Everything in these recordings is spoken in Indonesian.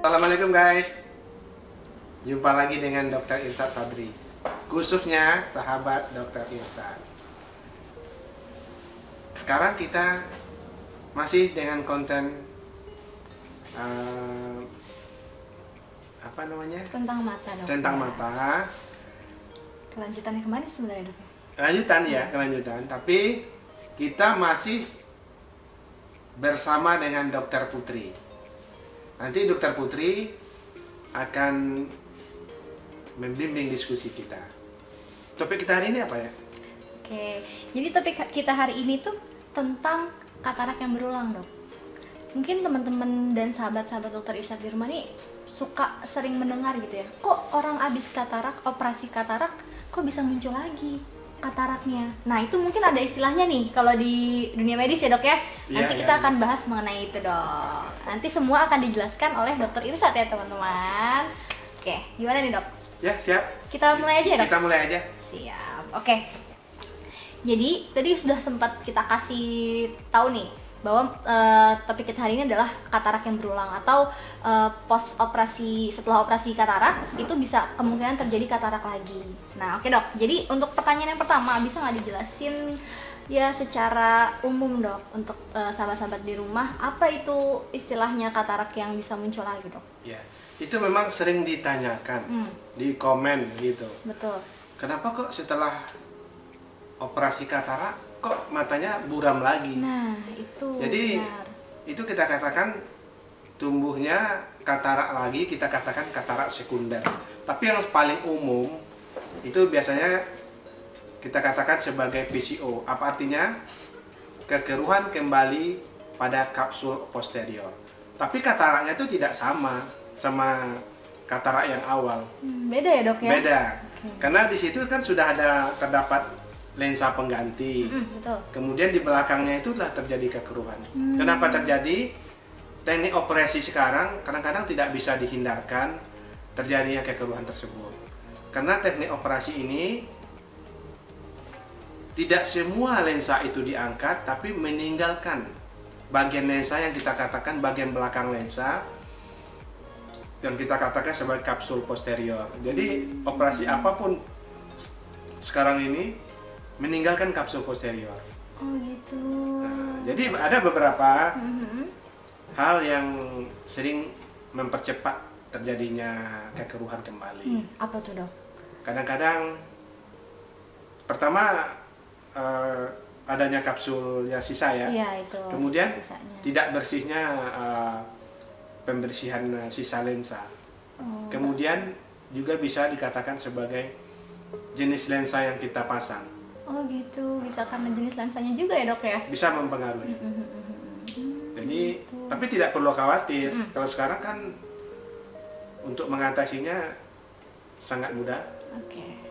Assalamualaikum guys. Jumpa lagi dengan Dr. Irsyad Sadri, khususnya sahabat Dr. Irsyad. Sekarang kita masih dengan konten tentang mata, dok. Tentang mata. Kelanjutannya kemana sebenarnya, dok? Kelanjutan. Tapi kita masih bersama dengan Dr. Putri. Nanti Dr. Putri akan membimbing diskusi kita. Topik kita hari ini apa ya? Oke, jadi topik kita hari ini tuh tentang katarak yang berulang, dok. Mungkin teman-teman dan sahabat-sahabat Dr. Irsyad di rumah nih sering mendengar gitu ya, kok orang abis katarak, operasi katarak, kok bisa muncul lagi kataraknya. Nah, itu mungkin ada istilahnya nih kalau di dunia medis ya, dok ya. Nanti kita akan bahas mengenai itu, dok. Nanti semua akan dijelaskan oleh Dr. Irsyad ya, teman-teman. Oke, gimana nih, dok? Ya, siap. Kita mulai aja ya, dok? Kita mulai aja. Siap. Oke. Jadi, tadi sudah sempat kita kasih tahu nih bahwa topik kita hari ini adalah katarak yang berulang atau post operasi, setelah operasi katarak itu bisa kemungkinan terjadi katarak lagi. Nah, oke, dok. Jadi untuk pertanyaan yang pertama, bisa nggak dijelasin ya secara umum, dok, untuk sahabat-sahabat di rumah, apa itu istilahnya katarak yang bisa muncul lagi, dok? Ya, itu memang sering ditanyakan di komen gitu. Betul. Kenapa kok setelah operasi katarak kok matanya buram lagi? Nah, itu jadi benar. Itu kita katakan tumbuhnya katarak lagi, kita katakan katarak sekunder. Tapi yang paling umum itu biasanya kita katakan sebagai PCO. Apa artinya? Kekeruhan kembali pada kapsul posterior. Tapi kataraknya itu tidak sama katarak yang awal. Beda ya, dok ya? Beda. Okay. Karena di situ kan sudah terdapat lensa pengganti. Betul. Kemudian di belakangnya itu telah terjadi kekeruhan. Kenapa terjadi? Teknik operasi sekarang kadang-kadang tidak bisa dihindarkan terjadinya kekeruhan tersebut. Karena teknik operasi ini tidak semua lensa itu diangkat, tapi meninggalkan bagian lensa yang kita katakan bagian belakang lensa yang kita katakan sebagai kapsul posterior. Jadi operasi apapun sekarang ini meninggalkan kapsul posterior. Oh gitu. Nah, jadi ada beberapa hal yang sering mempercepat terjadinya kekeruhan kembali. Apa tuh, dok? Kadang-kadang pertama adanya kapsul yang sisa ya. Iya, itu. Kemudian sisanya. tidak bersihnya pembersihan sisa lensa. Kemudian juga bisa dikatakan sebagai jenis lensa yang kita pasang. Oh gitu, bisa karena jenis lensanya juga ya, dok ya? Bisa mempengaruhi. Jadi, tapi tidak perlu khawatir. Kalau sekarang kan untuk mengatasinya sangat mudah. Oke.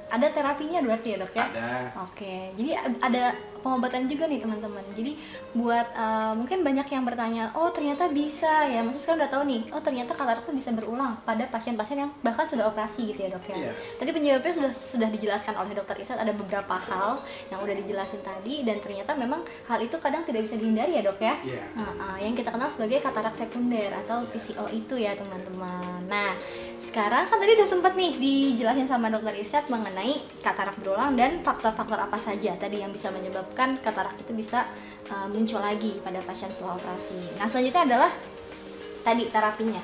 Ada terapinya berarti ya, dok ya? Ada. Oke, jadi ada pengobatan juga nih, teman-teman. Jadi buat mungkin banyak yang bertanya, oh ternyata bisa ya, maksudnya sekarang udah tahu nih, oh ternyata katarak itu bisa berulang pada pasien-pasien yang bahkan sudah operasi gitu ya, dok ya. Tadi penjawabnya sudah dijelaskan oleh Dr. Irsyad, ada beberapa hal yang udah dijelasin tadi, dan ternyata memang hal itu kadang tidak bisa dihindari ya, dok ya. Yang kita kenal sebagai katarak sekunder atau PCO itu ya, teman-teman. Nah, sekarang kan tadi udah sempat nih dijelasin sama Dr. Irsyad mengenai katarak berulang dan faktor-faktor apa saja tadi yang bisa menyebabkan katarak itu bisa muncul lagi pada pasien setelah operasi. Nah, selanjutnya adalah tadi terapinya.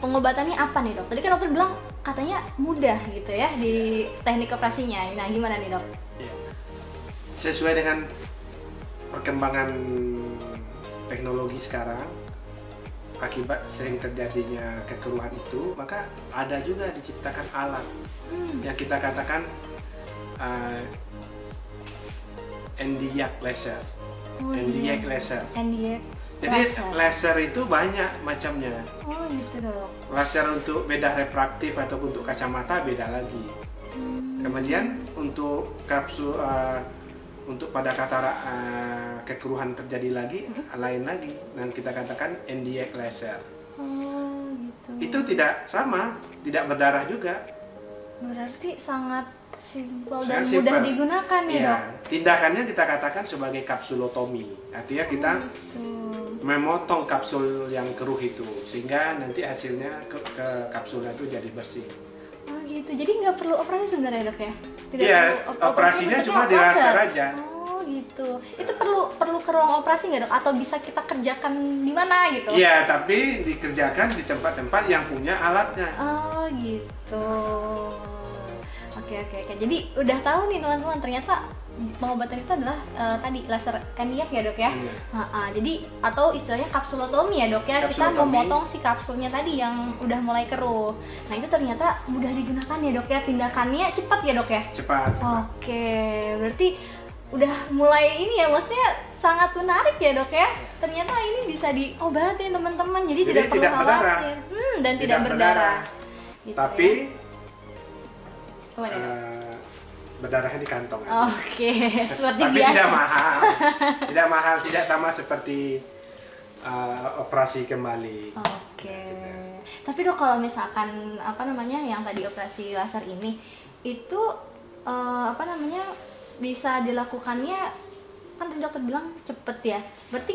Pengobatannya apa nih, dok? Tadi kan dokter bilang katanya mudah gitu ya di teknik operasinya. Nah, gimana nih, dok? Sesuai dengan perkembangan teknologi sekarang, akibat sering terjadinya kekeruhan itu, maka ada juga diciptakan alat yang kita katakan Nd:YAG laser. Nd:YAG laser. Jadi laser itu banyak macamnya. Oh gitu, dok. Laser untuk bedah refraktif atau untuk kacamata beda lagi. Kemudian untuk kapsul untuk pada katarak kekeruhan terjadi lagi lain lagi, dan kita katakan Nd:YAG laser. Oh gitu. Itu tidak sama, tidak berdarah juga. Berarti sangat simpel dan Sangat mudah simpel. digunakan ya, Iya, Dok? tindakannya kita katakan sebagai kapsulotomi. Artinya kita Tuh. memotong kapsul yang keruh itu sehingga nanti hasilnya ke kapsulnya itu jadi bersih. Oh gitu, jadi nggak perlu operasi sebenarnya, Dok ya? Tidak Iya, perlu operasinya bentuknya cuma di laser aja. Oh gitu, itu perlu ke ruang operasi nggak, Dok? Atau bisa kita kerjakan di mana gitu? Iya, tapi dikerjakan di tempat-tempat yang punya alatnya. Oh gitu. Oke. Jadi udah tahu nih teman-teman, ternyata pengobatan itu adalah tadi laser eniak ya, Dok ya. Iya. Jadi atau istilahnya kapsulotomi ya, Dok ya. Kita Kapsulotomi. memotong si kapsulnya tadi yang udah mulai keruh. Nah itu ternyata mudah digunakan ya, Dok ya. Tindakannya cepat ya, Dok ya. Cepat. Oke, berarti udah mulai ini ya, maksudnya sangat menarik ya, Dok ya. Ternyata ini bisa diobatin teman-teman, jadi tidak perlu tidak berdarah. khawatir. Dan tidak berdarah. Gitu Tapi ya. Gimana, Dok? berdarahnya di kantong. Oke, seperti Tapi biasa. tidak mahal. Tidak mahal, tidak sama seperti operasi kembali. Oke. Tapi Dok, kalau misalkan apa namanya yang tadi operasi laser ini itu apa namanya bisa dilakukannya, kan tadi dokter bilang cepet ya. Berarti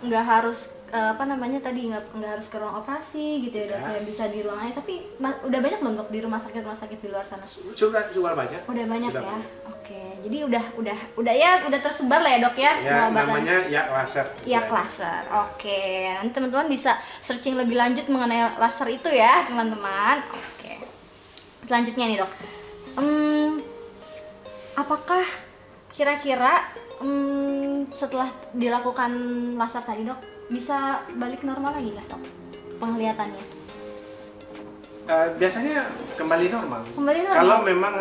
nggak harus apa namanya tadi nggak harus ke ruang operasi gitu ya, Dok. Ya. Ya, bisa di ruangannya. Tapi udah banyak belum, Dok, di rumah sakit di luar sana? Sudah banyak. Udah banyak Sudah ya. banyak. Oke. Jadi udah tersebar lah ya, Dok ya. Ya, pengobatan. namanya yak laser. Yak laser. Oke. Nanti teman-teman bisa searching lebih lanjut mengenai laser itu ya, teman-teman. Oke. Selanjutnya nih, Dok. Apakah kira-kira setelah dilakukan laser tadi, Dok, bisa balik normal lagi nggak, Dok? Penglihatannya? Biasanya kembali normal. Kembali normal? Kalau memang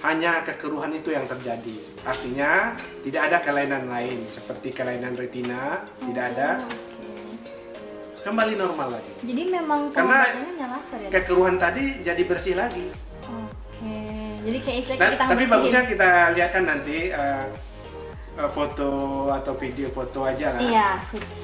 hanya kekeruhan itu yang terjadi, artinya tidak ada kelainan lain seperti kelainan retina, tidak ada, Oke. kembali normal lagi. Jadi memang Karena pengobatannya hanya laser ya, Dok? Kekeruhan tadi jadi bersih lagi. Oke. Jadi kayak istilahnya Nah, kita tapi bersihin. bagusnya kita lihatkan nanti foto atau video foto aja lah Iya,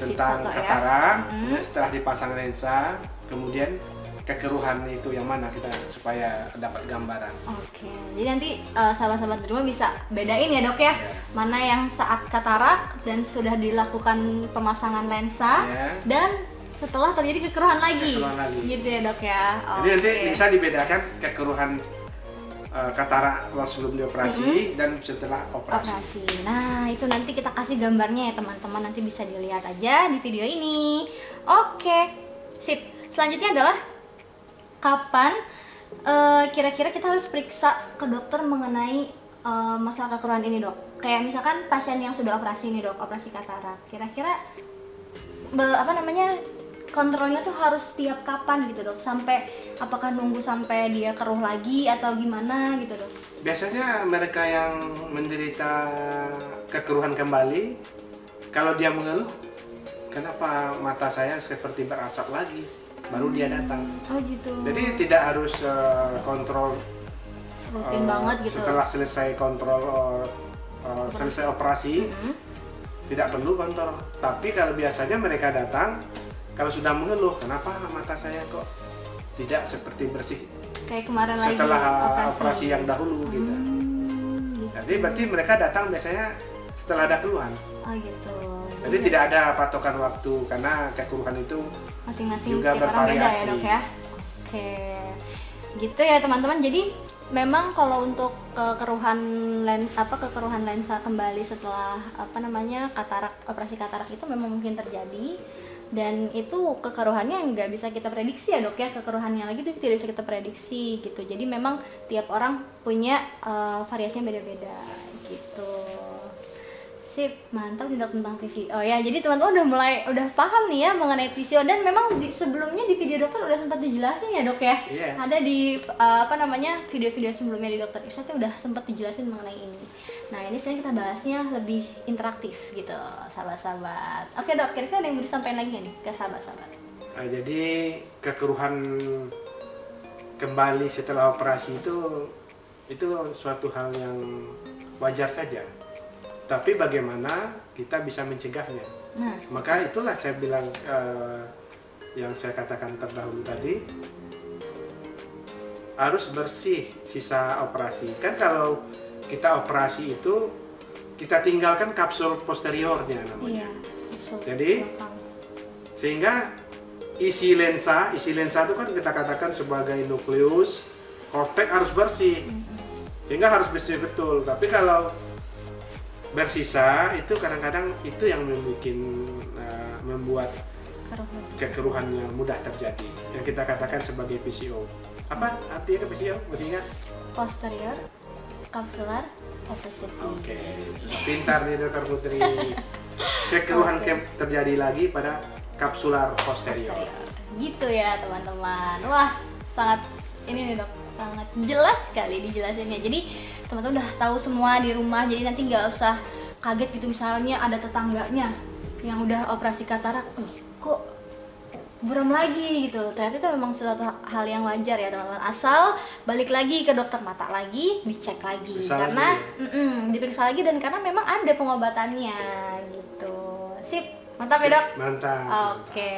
tentang foto ya. katarak. Mm. Kemudian setelah dipasang lensa, kemudian kekeruhan itu yang mana kita supaya dapat gambaran. Oke, jadi nanti sahabat-sahabat di rumah bisa bedain ya, Dok ya, Ya. mana yang saat katarak dan sudah dilakukan pemasangan lensa Ya. dan setelah terjadi kekeruhan lagi. Kekeruhan lagi. Gitu ya, Dok ya. Jadi nanti Oke. bisa dibedakan kekeruhan katarak sebelum dioperasi dan setelah operasi. Operasi. Nah, itu nanti kita kasih gambarnya ya, teman-teman. Nanti bisa dilihat aja di video ini. Oke, sip. Selanjutnya adalah kapan kira-kira kita harus periksa ke dokter mengenai masalah kekeruhan ini, Dok? Kayak misalkan pasien yang sudah operasi nih, Dok, operasi katarak. Kira-kira apa namanya kontrolnya tuh harus tiap kapan gitu, Dok? Sampai apakah nunggu sampai dia keruh lagi atau gimana gitu, Dok? Biasanya mereka yang menderita kekeruhan kembali, kalau dia mengeluh, kenapa mata saya seperti berasap lagi, baru dia datang. Oh gitu. Jadi tidak harus kontrol Rutin banget gitu. setelah selesai kontrol selesai operasi, Mhm. tidak perlu kontrol. Tapi kalau biasanya mereka datang kalau sudah mengeluh, kenapa mata saya kok tidak seperti bersih Kayak kemarin setelah lagi operasi yang dahulu gitu. Gitu. Jadi berarti mereka datang biasanya setelah ada keluhan. Oh gitu. Jadi tidak ada patokan waktu karena kekeruhan itu Masing-masing juga tiap orang beda ya, bervariasi. Dok ya. Oke. Gitu ya, teman-teman. Jadi memang kalau untuk kekeruhan lensa kembali setelah apa namanya operasi katarak itu memang mungkin terjadi, dan itu kekeruhannya nggak bisa kita prediksi ya, Dok ya. Kekeruhannya lagi itu tidak bisa kita prediksi gitu. Jadi memang tiap orang punya variasinya beda-beda gitu. Sip, mantap nih, Dok, tentang PCO ya. Jadi teman-teman udah paham nih ya mengenai PCO, dan memang sebelumnya di video dokter udah sempat dijelasin ya, Dok ya. Iya. Ada di video-video sebelumnya di Dokter Irsyad itu udah sempat dijelasin mengenai ini. Nah, ini sekarang kita bahasnya lebih interaktif gitu, sahabat-sahabat. Oke, Dok, kira-kira ada yang mau disampaikan lagi nih ke sahabat-sahabat? Nah, jadi kekeruhan kembali setelah operasi itu suatu hal yang wajar saja. Tapi bagaimana kita bisa mencegahnya? Nah, Maka itulah saya bilang yang saya katakan terdahulu tadi, harus bersih sisa operasi. Kan kalau kita operasi itu kita tinggalkan kapsul posteriornya namanya. Iya. Betul. Jadi sehingga isi lensa itu kan kita katakan sebagai nukleus, korteks harus bersih. Sehingga harus bersih betul. Tapi kalau bersisa itu kadang-kadang itu yang membuat kekeruhan yang mudah terjadi, yang kita katakan sebagai PCO. Apa artinya PCO? Masih ingat? Posterior capsular opacity. Oke, pintar nih Dokter Putri. Kekeruhan terjadi lagi pada kapsular posterior. Gitu ya teman-teman. Wah, sangat ini nih dok, sangat jelas sekali dijelasinnya. Jadi teman-teman udah tahu semua di rumah, jadi nanti nggak usah kaget gitu misalnya ada tetangganya yang udah operasi katarak, kok buram lagi gitu. Ternyata itu memang suatu hal yang wajar ya teman-teman. Asal balik lagi ke dokter mata lagi, dicek lagi. Karena diperiksa lagi dan karena memang ada pengobatannya gitu. Sip, mantap ya dok? Mantap. Oke.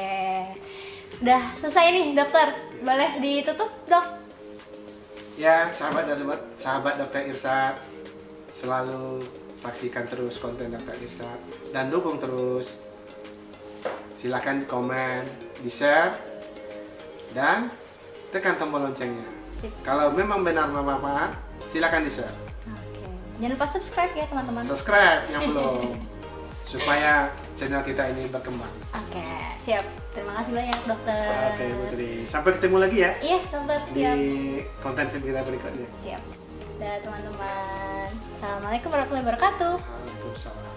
Udah selesai nih dokter, boleh ditutup dok? Ya sahabat Dokter Irsyad, selalu saksikan terus konten Dokter Irsyad dan dukung terus. Silakan komen, di-share, dan tekan tombol loncengnya. Sip. Kalau memang benar bermanfaat, silakan di-share. Oke. Jangan lupa subscribe ya teman-teman. Subscribe yang belum, supaya channel kita ini berkembang. Oke, siap. Terima kasih banyak dokter. Oke Putri, sampai ketemu lagi ya Iya dokter, di siap. konten kita berikutnya. Siap. Dan teman-teman, assalamualaikum warahmatullahi wabarakatuh. Waalaikumsalam.